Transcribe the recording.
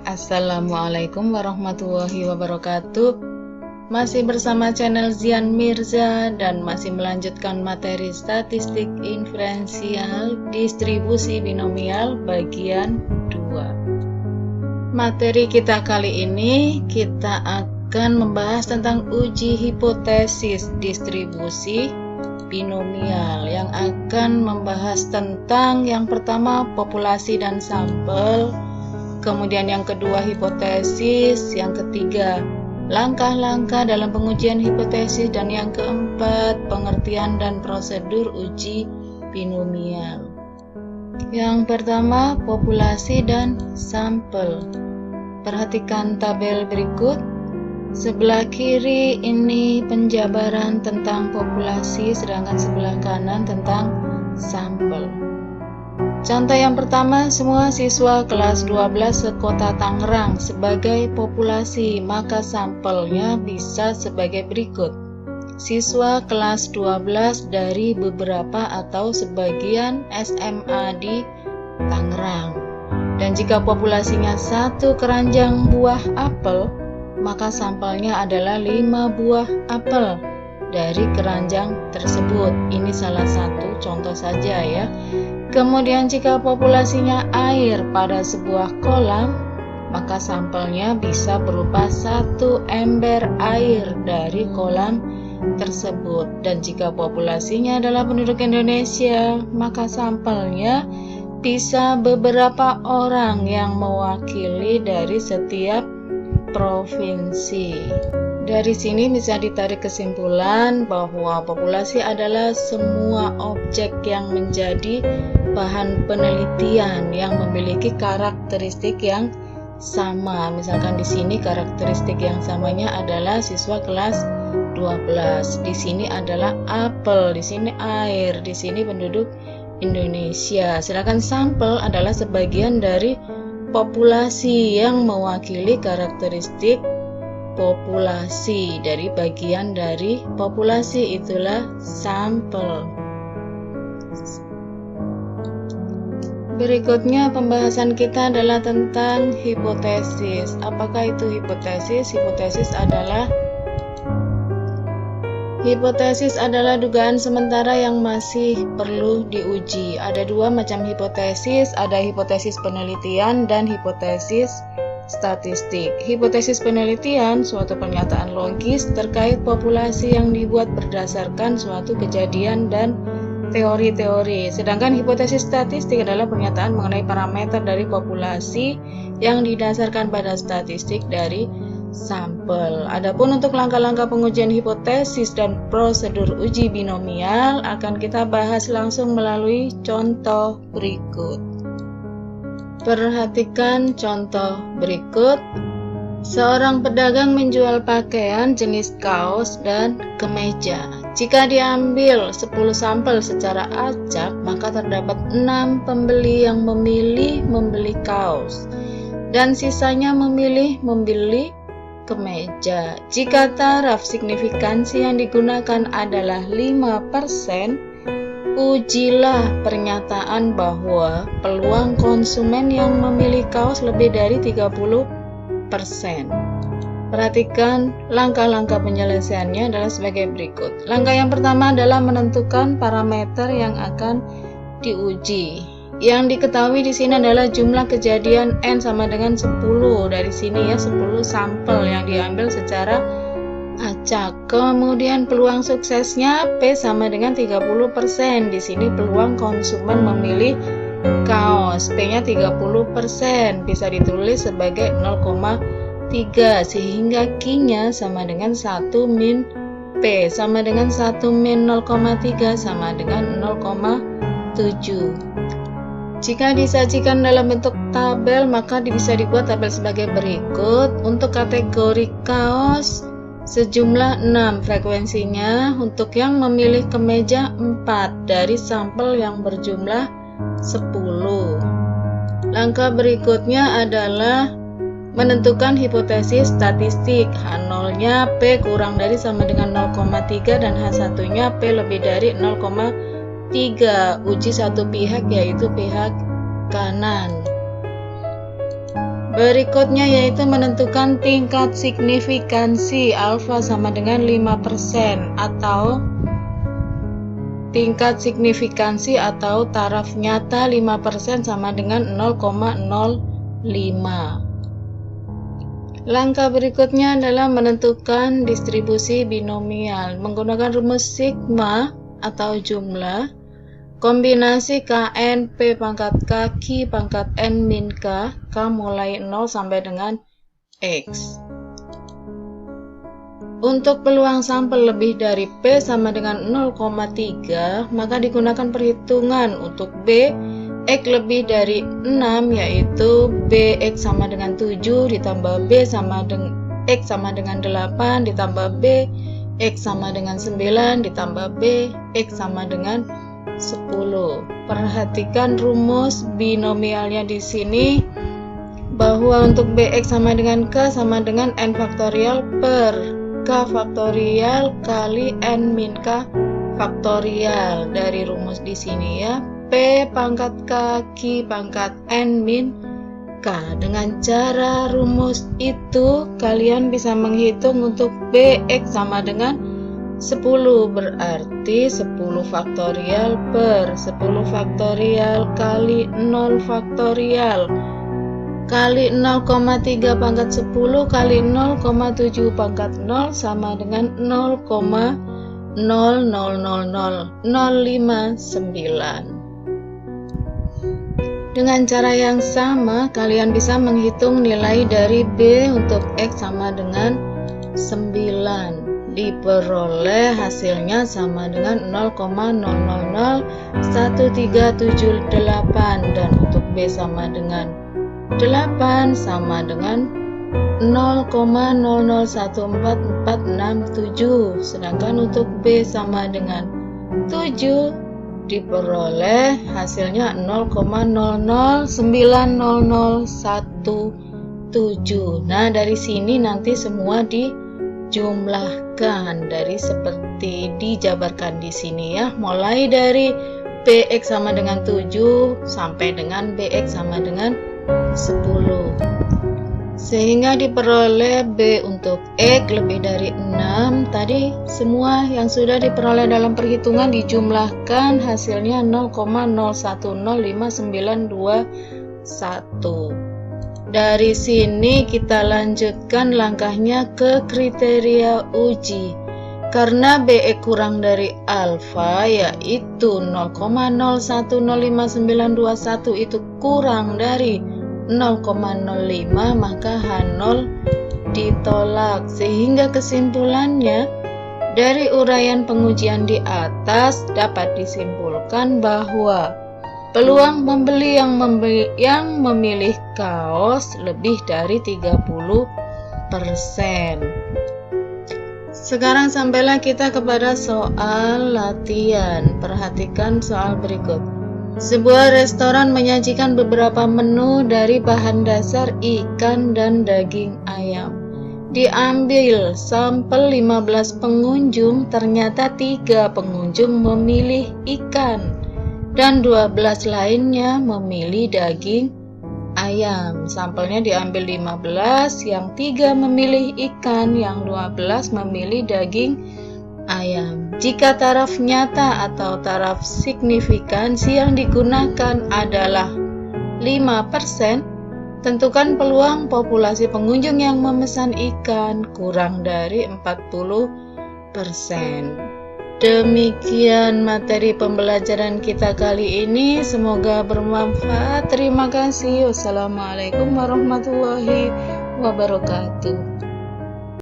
Assalamualaikum warahmatullahi wabarakatuh. Masih bersama channel Zian Mirza dan masih melanjutkan materi statistik inferensial distribusi binomial bagian 2. Materi kita kali ini kita akan membahas tentang uji hipotesis distribusi binomial yang akan membahas tentang yang pertama populasi dan sampel, kemudian yang kedua hipotesis, yang ketiga langkah-langkah dalam pengujian hipotesis, dan yang keempat pengertian dan prosedur uji binomial. Yang pertama populasi dan sampel. Perhatikan tabel berikut. Sebelah kiri ini penjabaran tentang populasi, sedangkan sebelah kanan tentang sampel. Contoh yang pertama, semua siswa kelas 12 sekota Tangerang sebagai populasi, maka sampelnya bisa sebagai berikut. Siswa kelas 12 dari beberapa atau sebagian SMA di Tangerang. Dan jika populasinya 1 keranjang buah apel, maka sampelnya adalah 5 buah apel dari keranjang tersebut. Ini salah satu contoh saja ya. Kemudian jika populasinya air pada sebuah kolam, maka sampelnya bisa berupa 1 ember air dari kolam tersebut. Dan jika populasinya adalah penduduk Indonesia, maka sampelnya bisa beberapa orang yang mewakili dari setiap provinsi. Dari sini bisa ditarik kesimpulan bahwa populasi adalah semua objek yang menjadi bahan penelitian yang memiliki karakteristik yang sama. Misalkan di sini karakteristik yang samanya adalah siswa kelas 12. Di sini adalah apel, di sini air, di sini penduduk Indonesia. Sedangkan sampel adalah sebagian dari populasi yang mewakili karakteristik populasi, dari bagian dari populasi, itulah sampel. Berikutnya pembahasan kita adalah tentang hipotesis. Apakah itu hipotesis? Hipotesis adalah dugaan sementara yang masih perlu diuji. Ada 2 macam hipotesis, ada hipotesis penelitian dan hipotesis statistik. Hipotesis penelitian suatu pernyataan logis terkait populasi yang dibuat berdasarkan suatu kejadian dan teori-teori. Sedangkan hipotesis statistik adalah pernyataan mengenai parameter dari populasi yang didasarkan pada statistik dari sampel. Adapun untuk langkah-langkah pengujian hipotesis dan prosedur uji binomial akan kita bahas langsung melalui contoh berikut. Perhatikan contoh berikut. Seorang pedagang menjual pakaian jenis kaos dan kemeja. Jika diambil 10 sampel secara acak, maka terdapat 6 pembeli yang memilih membeli kaos dan sisanya memilih membeli kemeja. Jika taraf signifikansi yang digunakan adalah 5%, ujilah pernyataan bahwa peluang konsumen yang memilih kaos lebih dari 30%. Perhatikan langkah-langkah penyelesaiannya adalah sebagai berikut. Langkah yang pertama adalah menentukan parameter yang akan diuji. Yang diketahui di sini adalah jumlah kejadian N sama dengan 10. Dari sini ya 10 sampel yang diambil secara acak. Kemudian peluang suksesnya P sama dengan 30%. Di sini peluang konsumen memilih kaos, P-nya 30%. Bisa ditulis sebagai 0,3 sehingga Q-nya sama dengan 1 min P sama dengan 1 min 0,3 sama dengan 0,7. Jika disajikan dalam bentuk tabel, maka bisa dibuat tabel sebagai berikut. Untuk kategori kaos sejumlah 6, frekuensinya untuk yang memilih kemeja 4 dari sampel yang berjumlah 10. Langkah berikutnya adalah menentukan hipotesis statistik. H0-nya P kurang dari sama dengan 0,3 dan H1-nya P lebih dari 0,3. Uji satu pihak yaitu pihak kanan. Berikutnya yaitu menentukan tingkat signifikansi alfa sama dengan 5% atau tingkat signifikansi atau taraf nyata 5% sama dengan 0,05. Langkah berikutnya adalah menentukan distribusi binomial menggunakan rumus sigma atau jumlah kombinasi Kn P pangkat K Q pangkat N min K mulai 0 sampai dengan X. Untuk peluang sampel lebih dari P sama dengan 0,3 maka digunakan perhitungan untuk B X lebih dari 6 yaitu BX sama dengan 7 ditambah B sama dengan X sama dengan 8 ditambah B X sama dengan 9 ditambah B X sama dengan 10. Perhatikan rumus binomialnya di sini bahwa untuk BX sama dengan K sama dengan N faktorial per K faktorial kali N min K faktorial. Dari rumus di sini ya, P pangkat K Q pangkat N min K. Dengan cara rumus itu kalian bisa menghitung untuk BX sama dengan 10, berarti 10 faktorial per 10 faktorial kali 0 faktorial kali 0,3 pangkat 10 kali 0,7 pangkat 0 sama dengan 0,0000059. Dengan cara yang sama kalian bisa menghitung nilai dari B untuk X sama dengan 9. Diperoleh hasilnya sama dengan 0,0001378 dan untuk B sama dengan 8 sama dengan 0,001447, sedangkan untuk B sama dengan 7 diperoleh hasilnya 0,00900117. Nah, dari sini nanti semua dijumlahkan dari seperti dijabarkan di sini ya, mulai dari BX sama dengan 7 sampai dengan BX sama dengan 10, sehingga diperoleh B untuk X lebih dari 6. Tadi semua yang sudah diperoleh dalam perhitungan dijumlahkan hasilnya 0,01059921. Dari sini kita lanjutkan langkahnya ke kriteria uji. Karena BX kurang dari alfa yaitu 0,01059921 itu kurang dari 0,05 maka H0 ditolak. Sehingga kesimpulannya dari uraian pengujian di atas dapat disimpulkan bahwa peluang pembeli yang memilih kaos lebih dari 30%. Sekarang sampailah kita kepada soal latihan. Perhatikan soal berikut. Sebuah restoran menyajikan beberapa menu dari bahan dasar ikan dan daging ayam. Diambil sampel 15 pengunjung, ternyata 3 pengunjung memilih ikan dan 12 lainnya memilih daging ayam. Sampelnya diambil 15, yang 3 memilih ikan, yang 12 memilih daging ayam. Jika taraf nyata atau taraf signifikansi yang digunakan adalah 5%, tentukan peluang populasi pengunjung yang memesan ikan kurang dari 40%. Demikian materi pembelajaran kita kali ini, semoga bermanfaat. Terima kasih. Wassalamualaikum warahmatullahi wabarakatuh.